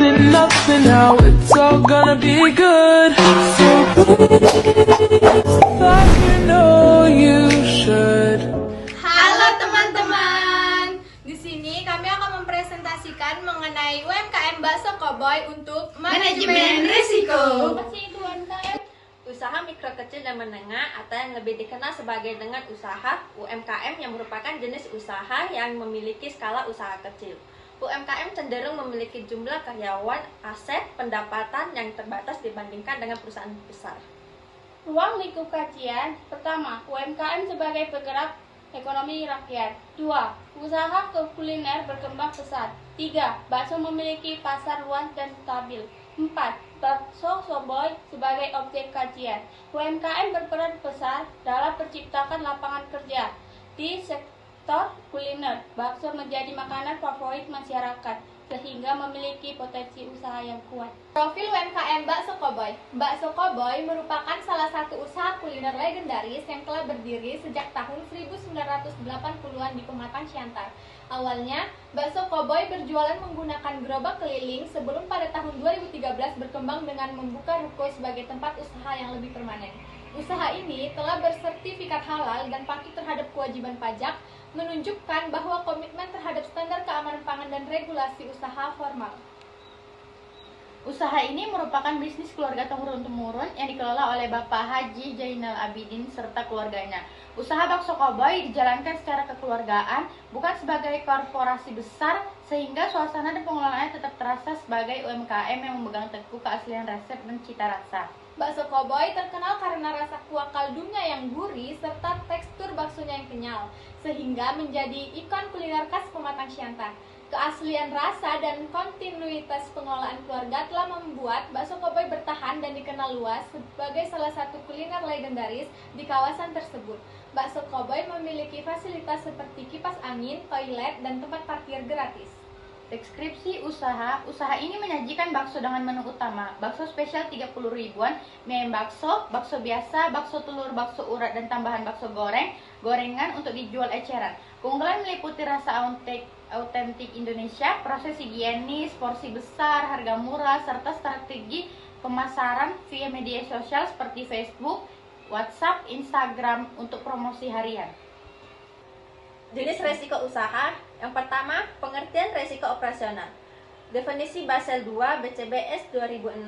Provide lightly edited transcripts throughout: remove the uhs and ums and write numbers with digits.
Nothing now, it's all gonna be good. So like you know you should. Halo teman-teman, di sini kami akan mempresentasikan mengenai UMKM Bakso Koboi untuk manajemen risiko. Apa sih itu UMKM? Usaha mikro kecil dan menengah atau yang lebih dikenal sebagai dengan usaha UMKM yang merupakan jenis usaha yang memiliki skala usaha kecil. UMKM cenderung memiliki jumlah karyawan, aset, pendapatan yang terbatas dibandingkan dengan perusahaan besar. Ruang lingkup kajian. Pertama, UMKM sebagai penggerak ekonomi rakyat. 2. Usaha kuliner berkembang pesat. 3. Bakso memiliki pasar luas dan stabil. 4. Bakso Koboi sebagai objek kajian. UMKM berperan besar dalam menciptakan lapangan kerja di sektor kuliner. Bakso menjadi makanan favorit masyarakat sehingga memiliki potensi usaha yang kuat. Profil UMKM Bakso Koboi. Bakso Koboi merupakan salah satu usaha kuliner legendaris yang telah berdiri sejak tahun 1980-an di Pematang Siantar. Awalnya, Bakso Koboi berjualan menggunakan gerobak keliling sebelum pada tahun 2013 berkembang dengan membuka ruko sebagai tempat usaha yang lebih permanen. Usaha ini telah bersertifikat halal dan patuh terhadap kewajiban pajak, menunjukkan bahwa komitmen terhadap standar keamanan pangan dan regulasi usaha formal. Usaha ini merupakan bisnis keluarga turun-temurun yang dikelola oleh Bapak Haji Jainal Abidin serta keluarganya. Usaha Bakso Koboi dijalankan secara kekeluargaan, bukan sebagai korporasi besar, sehingga suasana dan pengelolaannya tetap terasa sebagai UMKM yang memegang teguh keaslian resep dan cita rasa. Bakso Koboi terkenal karena rasa kuah kaldunya yang gurih serta tekstur baksonya yang kenyal, sehingga menjadi ikon kuliner khas Pematang Siantar. Keaslian rasa dan kontinuitas pengelolaan keluarga telah membuat Bakso Koboi bertahan dan dikenal luas sebagai salah satu kuliner legendaris di kawasan tersebut. Bakso Koboi memiliki fasilitas seperti kipas angin, toilet, dan tempat parkir gratis. Deskripsi usaha ini menyajikan bakso dengan menu utama, bakso spesial 30 ribuan, mie ayam bakso, bakso biasa, bakso telur, bakso urat, dan tambahan bakso gorengan untuk dijual eceran. Keunggulan meliputi rasa autentik Indonesia, proses higienis, porsi besar, harga murah, serta strategi pemasaran via media sosial seperti Facebook, WhatsApp, Instagram untuk promosi harian. Jenis resiko usaha. Yang pertama, pengertian resiko operasional. Definisi Basel II BCBS 2006,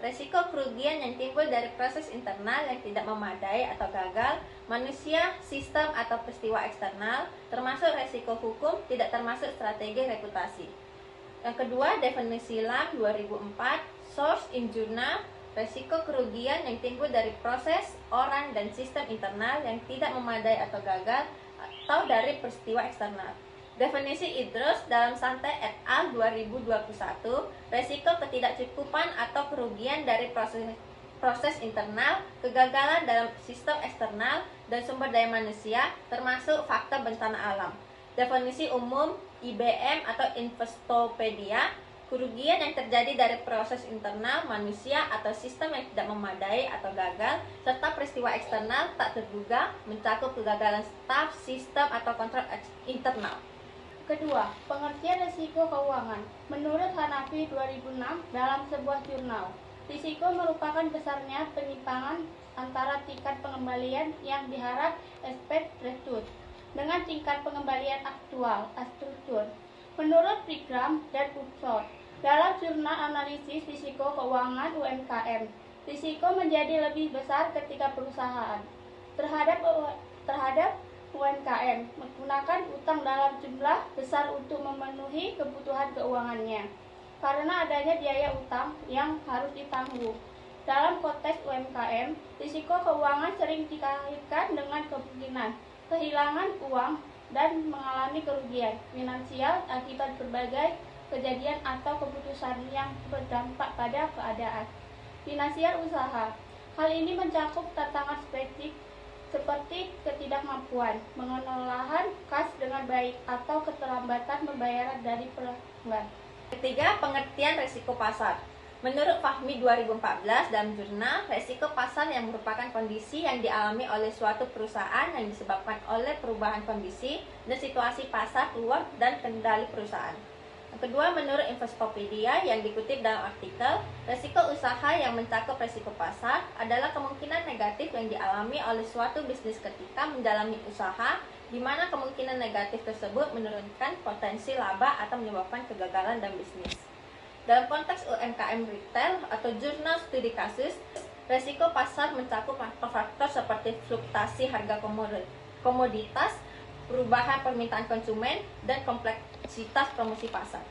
resiko kerugian yang timbul dari proses internal yang tidak memadai atau gagal, manusia, sistem atau peristiwa eksternal, termasuk resiko hukum, tidak termasuk strategi reputasi. Yang kedua, definisi LAM 2004, source in journal, resiko kerugian yang timbul dari proses, orang, dan sistem internal yang tidak memadai atau gagal, atau dari peristiwa eksternal. Definisi Idrus dalam Santai et al. 2021, resiko ketidakcukupan atau kerugian dari proses internal, kegagalan dalam sistem eksternal, dan sumber daya manusia, termasuk faktor bencana alam. Definisi umum IBM atau Investopedia, kerugian yang terjadi dari proses internal, manusia, atau sistem yang tidak memadai atau gagal, serta peristiwa eksternal tak terduga, mencakup kegagalan staf, sistem, atau kontrol internal. Kedua, pengertian risiko keuangan. Menurut Hanafi 2006 dalam sebuah jurnal, risiko merupakan besarnya penyimpangan antara tingkat pengembalian yang diharap expected return dengan tingkat pengembalian aktual (struktur). Menurut Brigham dan Upshot dalam jurnal analisis risiko keuangan UMKM, risiko menjadi lebih besar ketika perusahaan terhadap UMKM menggunakan utang dalam jumlah besar untuk memenuhi kebutuhan keuangannya karena adanya biaya utang yang harus ditanggung. Dalam konteks UMKM, risiko keuangan sering dikaitkan dengan kemungkinan kehilangan uang dan mengalami kerugian finansial akibat berbagai kejadian atau keputusan yang berdampak pada keadaan finansial usaha. Hal ini mencakup tantangan spesifik seperti ketidakmampuan mengelola kas dengan baik atau keterlambatan pembayaran dari pelanggan. Ketiga, pengertian resiko pasar. Menurut Fahmi 2014 dalam jurnal, resiko pasar yang merupakan kondisi yang dialami oleh suatu perusahaan yang disebabkan oleh perubahan kondisi dan situasi pasar luar dan kendali perusahaan. Yang kedua, menurut Investopedia yang dikutip dalam artikel, resiko usaha yang mencakup resiko pasar adalah kemungkinan negatif yang dialami oleh suatu bisnis ketika menjalani usaha, di mana kemungkinan negatif tersebut menurunkan potensi laba atau menyebabkan kegagalan dalam bisnis. Dalam konteks UMKM retail atau jurnal studi kasus, resiko pasar mencakup faktor-faktor seperti fluktuasi harga komoditas, perubahan permintaan konsumen, dan kompleksitas promosi pasar.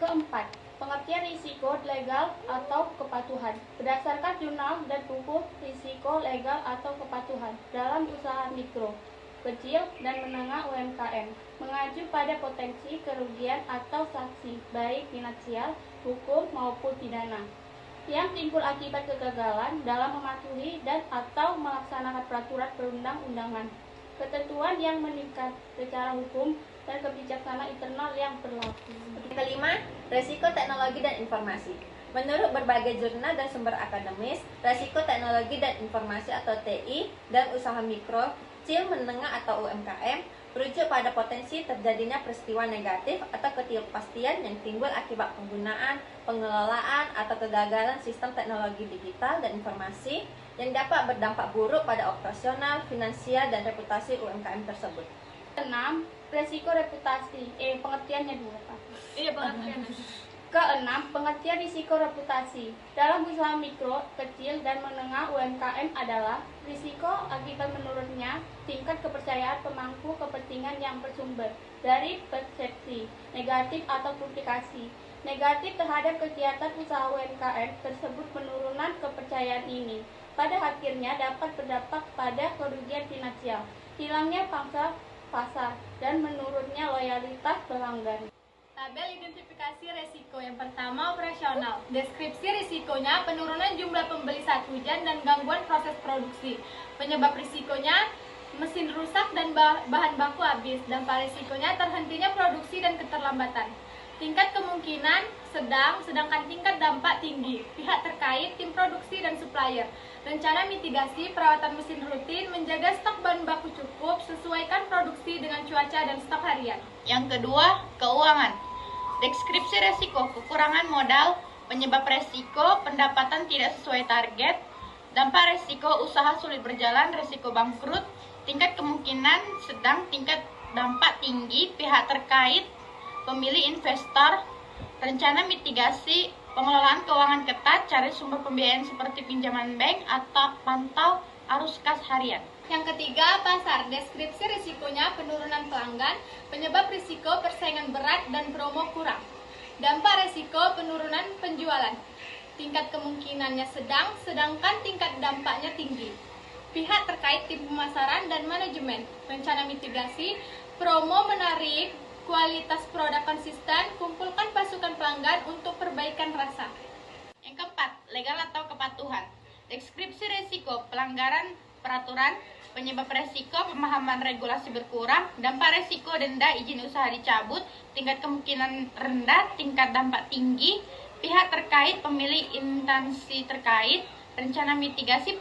Keempat, pengertian risiko legal atau kepatuhan. Berdasarkan jurnal dan buku risiko legal atau kepatuhan dalam usaha mikro, kecil, dan menengah UMKM, mengacu pada potensi kerugian atau sanksi, baik finansial, hukum, maupun pidana, yang timbul akibat kegagalan dalam mematuhi dan atau melaksanakan peraturan perundang-undangan, ketentuan yang meningkat secara hukum, dan kebijaksanaan internal yang berlaku. Kelima, resiko teknologi dan informasi. Menurut berbagai jurnal dan sumber akademis, resiko teknologi dan informasi atau TI dan usaha mikro, kecil, menengah atau UMKM merujuk pada potensi terjadinya peristiwa negatif atau ketidakpastian yang timbul akibat penggunaan, pengelolaan, atau kegagalan sistem teknologi digital dan informasi yang dapat berdampak buruk pada operasional, finansial, dan reputasi UMKM tersebut. 6. Resiko reputasi. Pengertiannya dulu, Pak. Iya, pengertiannya. Keenam, pengertian risiko reputasi. Dalam usaha mikro, kecil, dan menengah UMKM adalah risiko akibat menurunnya tingkat kepercayaan pemangku kepentingan yang bersumber dari persepsi negatif atau publikasi negatif terhadap kegiatan usaha UMKM tersebut. Penurunan kepercayaan ini pada akhirnya dapat berdampak pada kerugian finansial, hilangnya pangsa pasar, dan menurunnya loyalitas pelanggan. Tabel identifikasi resiko. Yang pertama, operasional. Deskripsi risikonya, penurunan jumlah pembeli saat hujan dan gangguan proses produksi. Penyebab risikonya, mesin rusak dan bahan baku habis. Dampak risikonya, terhentinya produksi dan keterlambatan. Tingkat kemungkinan sedang, sedangkan tingkat dampak tinggi. Pihak terkait, tim produksi dan supplier. Rencana mitigasi, perawatan mesin rutin, menjaga stok bahan baku cukup, sesuaikan produksi dengan cuaca dan stok harian. Yang kedua, keuangan. Deskripsi resiko, kekurangan modal, penyebab resiko, pendapatan tidak sesuai target, dampak resiko, usaha sulit berjalan, resiko bangkrut, tingkat kemungkinan sedang, tingkat dampak tinggi, pihak terkait, pemilih investor, rencana mitigasi, pengelolaan keuangan ketat, cari sumber pembiayaan seperti pinjaman bank atau pantau arus kas harian. Yang ketiga, pasar. Deskripsi risikonya, penurunan pelanggan, penyebab risiko, persaingan berat dan promo kurang. Dampak risiko, penurunan penjualan. Tingkat kemungkinannya sedang, sedangkan tingkat dampaknya tinggi. Pihak terkait, tim pemasaran dan manajemen. Rencana mitigasi, promo menarik, kualitas produk konsisten, kumpulkan pasukan pelanggan untuk perbaikan rasa. Yang keempat, legal atau kepatuhan. Deskripsi resiko, pelanggaran peraturan, penyebab resiko, pemahaman regulasi berkurang, dampak resiko, denda, izin usaha dicabut, tingkat kemungkinan rendah, tingkat dampak tinggi, pihak terkait, pemilih instansi terkait, rencana mitigasi,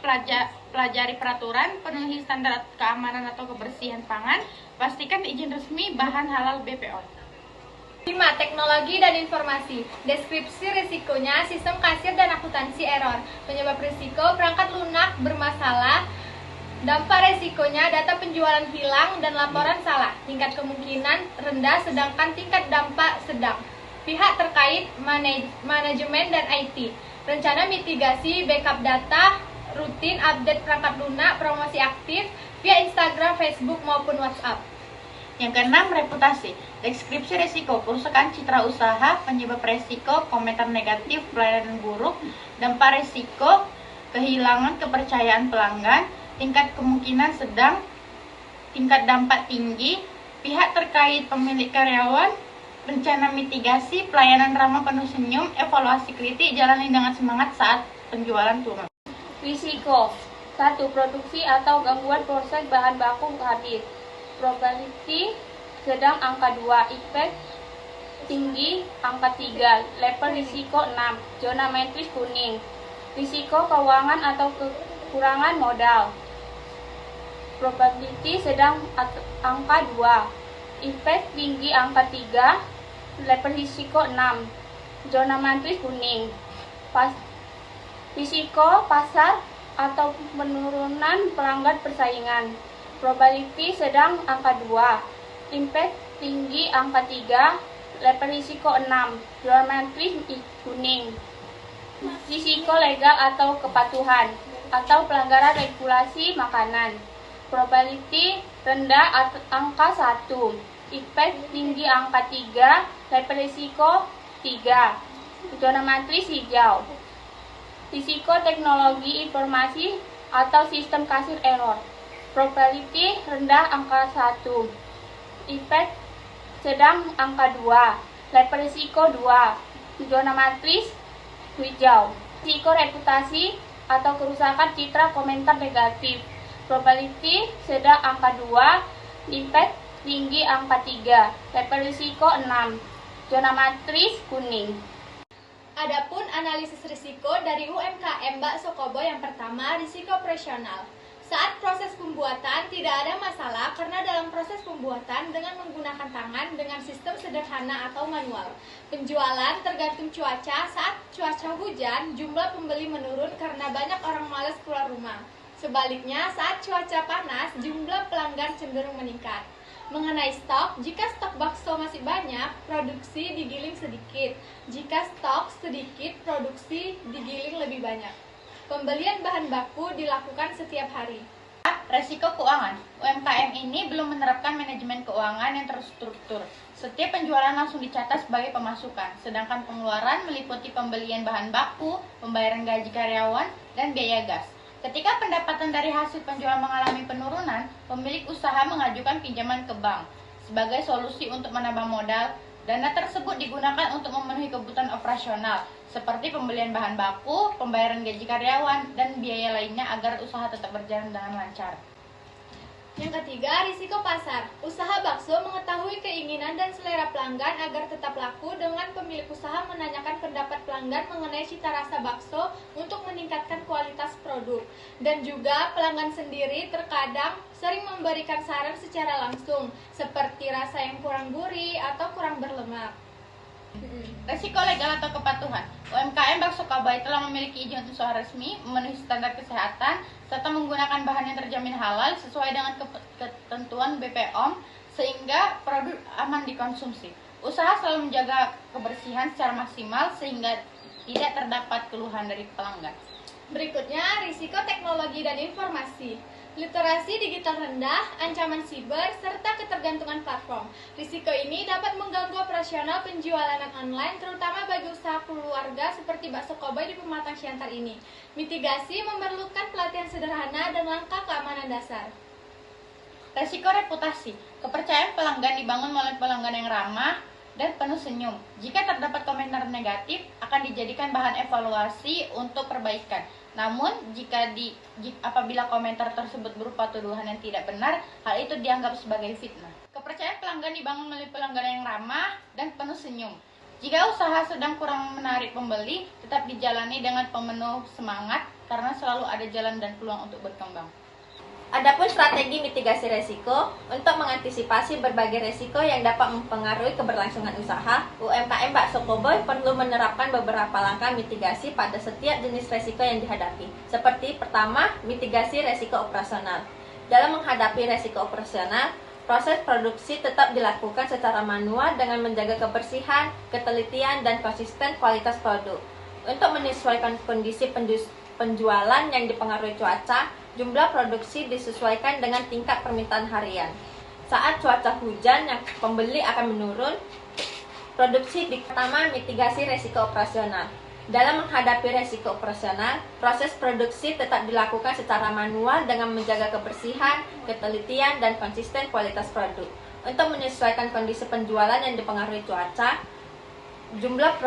pelajari peraturan, penuhi standar keamanan atau kebersihan pangan, pastikan izin resmi bahan halal BPO. 5. Teknologi dan informasi. Deskripsi risikonya, sistem kasir dan akuntansi error. Penyebab risiko, perangkat lunak bermasalah. Dampak resikonya, data penjualan hilang dan laporan salah. Tingkat kemungkinan rendah, sedangkan tingkat dampak sedang. Pihak terkait, manajemen dan IT. Rencana mitigasi, backup data, rutin, update perangkat lunak, promosi aktif via Instagram, Facebook maupun WhatsApp. Yang keenam, reputasi. Deskripsi resiko, kerusakan citra usaha, penyebab resiko, komentar negatif, pelayanan buruk, dampak resiko, kehilangan kepercayaan pelanggan, tingkat kemungkinan sedang, tingkat dampak tinggi, pihak terkait, pemilik karyawan, rencana mitigasi, pelayanan ramah penuh senyum, evaluasi kritik, jalani dengan semangat saat penjualan turun. Risiko. 1. Produksi atau gangguan proses bahan baku habis. Probability sedang angka 2, efek tinggi angka 3, level risiko 6, zona metris kuning. Risiko keuangan atau kekurangan modal. Probability sedang angka 2, efek tinggi angka 3, Level risiko 6. Zona matris kuning. Risiko pasar atau penurunan pelanggan persaingan. Probability sedang angka 2. Impact tinggi angka 3. Level risiko 6. Zona matris kuning. Risiko legal atau kepatuhan atau pelanggaran regulasi makanan. Probability rendah angka 1. Impact tinggi angka 3. Level risiko 3. Zona matris hijau. Risiko teknologi informasi atau sistem kasir error. Probability rendah angka 1. Impact sedang angka 2. Level risiko 2. Zona matris hijau. Risiko reputasi atau kerusakan citra komentar negatif. Probability sedang angka 2. Impact tinggi angka 3. Level risiko 6. Zona matris kuning. Adapun analisis risiko dari UMKM Bakso Koboy yang pertama, risiko operasional. Saat proses pembuatan tidak ada masalah karena dalam proses pembuatan dengan menggunakan tangan dengan sistem sederhana atau manual. Penjualan tergantung cuaca, saat cuaca hujan jumlah pembeli menurun karena banyak orang malas keluar rumah. Sebaliknya saat cuaca panas jumlah pelanggan cenderung meningkat. Mengenai stok, jika stok bakso masih banyak, produksi digiling sedikit. Jika stok sedikit, produksi digiling lebih banyak. Pembelian bahan baku dilakukan setiap hari. Resiko keuangan. UMKM ini belum menerapkan manajemen keuangan yang terstruktur. Setiap penjualan langsung dicatat sebagai pemasukan, sedangkan pengeluaran meliputi pembelian bahan baku, pembayaran gaji karyawan, dan biaya gas. Ketika pendapatan dari hasil penjualan mengalami penurunan, pemilik usaha mengajukan pinjaman ke bank. Sebagai solusi untuk menambah modal, dana tersebut digunakan untuk memenuhi kebutuhan operasional, seperti pembelian bahan baku, pembayaran gaji karyawan, dan biaya lainnya agar usaha tetap berjalan dengan lancar. Yang ketiga, risiko pasar. Usaha bakso mengetahui keinginan dan selera pelanggan agar tetap laku dengan pemilik usaha menanyakan pendapat pelanggan mengenai cita rasa bakso untuk meningkatkan kualitas produk. Dan juga pelanggan sendiri terkadang sering memberikan saran secara langsung, seperti rasa yang kurang gurih atau kurang berlemak. Resiko legal atau kepatuhan. UMKM Bakso Koboy telah memiliki izin usaha resmi, memenuhi standar kesehatan, serta menggunakan bahan yang terjamin halal sesuai dengan ketentuan BPOM, sehingga produk aman dikonsumsi. Usaha selalu menjaga kebersihan secara maksimal sehingga tidak terdapat keluhan dari pelanggan. Berikutnya, risiko teknologi dan informasi. Literasi digital rendah, ancaman siber, serta ketergantungan platform. Risiko ini dapat mengganggu operasional penjualan online, terutama bagi usaha keluarga seperti Bakso Koboy di Pematang Siantar ini. Mitigasi memerlukan pelatihan sederhana dan langkah keamanan dasar. Resiko reputasi. Kepercayaan pelanggan dibangun melalui pelanggan yang ramah dan penuh senyum. Jika terdapat komentar negatif, akan dijadikan bahan evaluasi untuk perbaikan. Namun, apabila komentar tersebut berupa tuduhan yang tidak benar, hal itu dianggap sebagai fitnah. Kepercayaan pelanggan dibangun melalui pelanggan yang ramah dan penuh senyum. Jika usaha sedang kurang menarik pembeli, tetap dijalani dengan penuh semangat karena selalu ada jalan dan peluang untuk berkembang. Adapun strategi mitigasi resiko, untuk mengantisipasi berbagai resiko yang dapat mempengaruhi keberlangsungan usaha, UMKM Bakso Koboy perlu menerapkan beberapa langkah mitigasi pada setiap jenis resiko yang dihadapi. Seperti pertama, mitigasi resiko operasional. Dalam menghadapi resiko operasional, proses produksi tetap dilakukan secara manual dengan menjaga kebersihan, ketelitian, dan konsisten kualitas produk. Untuk menyesuaikan kondisi penjualan yang dipengaruhi cuaca, jumlah produksi disesuaikan dengan tingkat permintaan harian. Saat cuaca hujan yang pembeli akan menurun, produksi pertama mitigasi resiko operasional. Dalam menghadapi resiko operasional, proses produksi tetap dilakukan secara manual dengan menjaga kebersihan, ketelitian, dan konsisten kualitas produk. Untuk menyesuaikan kondisi penjualan yang dipengaruhi cuaca, jumlah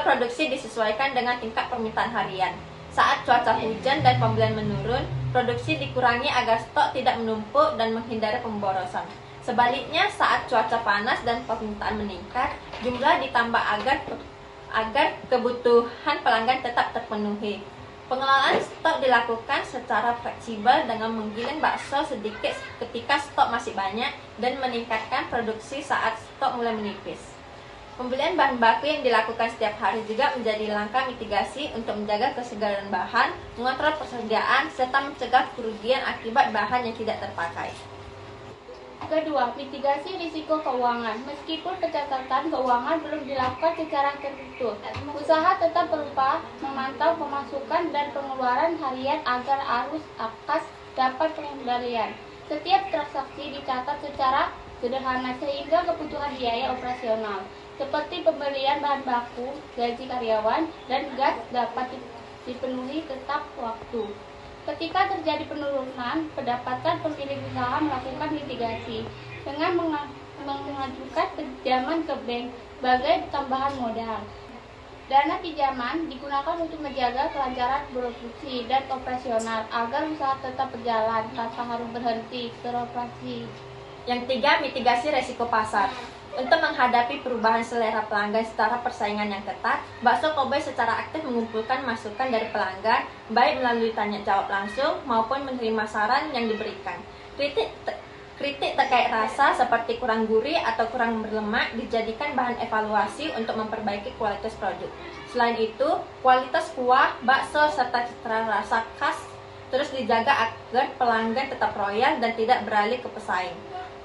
produksi disesuaikan dengan tingkat permintaan harian. Saat cuaca hujan dan pembelian menurun, produksi dikurangi agar stok tidak menumpuk dan menghindari pemborosan. Sebaliknya, saat cuaca panas dan permintaan meningkat, jumlah ditambah agar kebutuhan pelanggan tetap terpenuhi. Pengelolaan stok dilakukan secara fleksibel dengan menggiling bakso sedikit ketika stok masih banyak dan meningkatkan produksi saat stok mulai menipis. Pembelian bahan baku yang dilakukan setiap hari juga menjadi langkah mitigasi untuk menjaga kesegaran bahan, mengontrol persediaan, serta mencegah kerugian akibat bahan yang tidak terpakai. Kedua, mitigasi risiko keuangan. Meskipun pencatatan keuangan belum dilakukan secara tertutup, usaha tetap berupa memantau pemasukan dan pengeluaran harian agar arus kas dapat pengendalian. Setiap transaksi dicatat secara sederhana sehingga kebutuhan biaya operasional seperti pembelian bahan baku, gaji karyawan, dan gas dapat dipenuhi tetap waktu. Ketika terjadi penurunan pendapatan, pemilik usaha melakukan mitigasi dengan mengajukan pinjaman ke bank sebagai tambahan modal. Dana pinjaman digunakan untuk menjaga kelancaran produksi dan operasional agar usaha tetap berjalan tanpa harus berhenti beroperasi. Yang tiga, mitigasi resiko pasar. Untuk menghadapi perubahan selera pelanggan secara persaingan yang ketat, Bakso Koboi secara aktif mengumpulkan masukan dari pelanggan, baik melalui tanya jawab langsung maupun menerima saran yang diberikan. Kritik terkait rasa seperti kurang gurih atau kurang berlemak dijadikan bahan evaluasi untuk memperbaiki kualitas produk. Selain itu, kualitas kuah, bakso, serta citra rasa khas terus dijaga agar pelanggan tetap royal dan tidak beralih ke pesaing.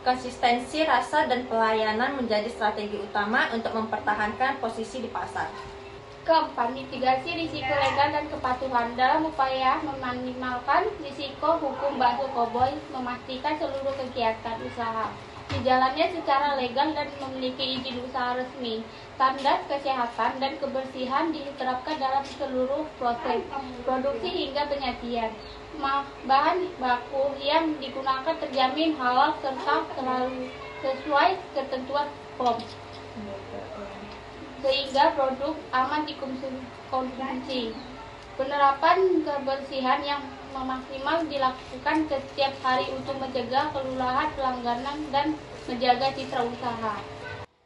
Konsistensi rasa dan pelayanan menjadi strategi utama untuk mempertahankan posisi di pasar. Keempat, mitigasi risiko legal dan kepatuhan. Dalam upaya meminimalkan risiko hukum, Bakso Koboi memastikan seluruh kegiatan usaha dijalannya secara legal dan memiliki izin usaha resmi. Standar kesehatan dan kebersihan diterapkan dalam seluruh proses produksi hingga penyajian. Bahan baku yang digunakan terjamin halal serta selalu sesuai ketentuan POM, sehingga produk aman dikonsumsi. Penerapan kebersihan yang maksimal dilakukan setiap hari untuk mencegah kelelahan pelanggan dan menjaga citra usaha.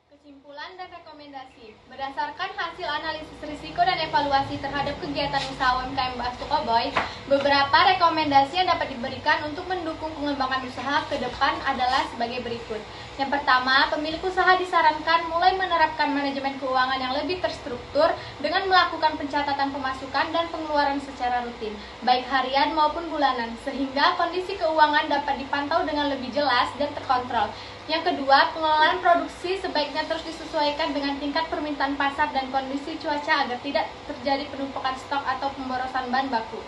Kesimpulan dan rekomendasi. Berdasarkan hasil analisis risiko dan evaluasi terhadap kegiatan usaha UMKM Bakso Koboi, beberapa rekomendasi yang dapat diberikan untuk mendukung pengembangan usaha ke depan adalah sebagai berikut. Yang pertama, pemilik usaha disarankan mulai menerapkan manajemen keuangan yang lebih terstruktur dengan melakukan pencatatan pemasukan dan pengeluaran secara rutin, baik harian maupun bulanan, sehingga kondisi keuangan dapat dipantau dengan lebih jelas dan terkontrol. Yang kedua, pengelolaan produksi sebaiknya terus disesuaikan dengan tingkat permintaan pasar dan kondisi cuaca agar tidak terjadi penumpukan stok atau pemborosan bahan baku.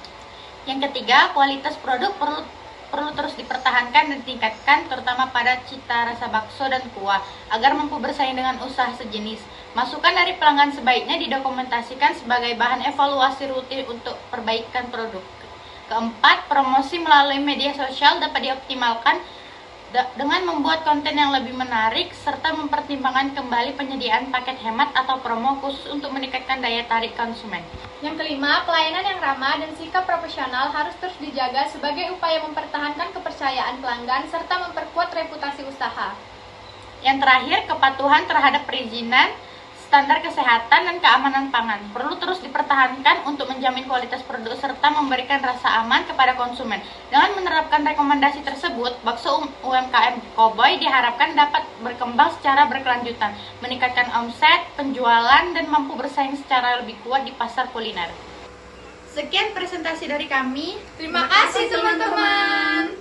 Yang ketiga, kualitas produk perlu terus dipertahankan dan ditingkatkan, terutama pada cita rasa bakso dan kuah, agar mampu bersaing dengan usaha sejenis. Masukan dari pelanggan sebaiknya didokumentasikan sebagai bahan evaluasi rutin untuk perbaikan produk. Keempat, promosi melalui media sosial dapat dioptimalkan dengan membuat konten yang lebih menarik serta mempertimbangkan kembali penyediaan paket hemat atau promo khusus untuk meningkatkan daya tarik konsumen. Yang kelima, pelayanan yang ramah dan sikap profesional harus terus dijaga sebagai upaya mempertahankan kepercayaan pelanggan serta memperkuat reputasi usaha. Yang terakhir, kepatuhan terhadap perizinan, standar kesehatan dan keamanan pangan perlu terus dipertahankan untuk menjamin kualitas produk serta memberikan rasa aman kepada konsumen. Dengan menerapkan rekomendasi tersebut, Bakso UMKM Koboi diharapkan dapat berkembang secara berkelanjutan, meningkatkan omset, penjualan, dan mampu bersaing secara lebih kuat di pasar kuliner. Sekian presentasi dari kami. Terima kasih teman-teman.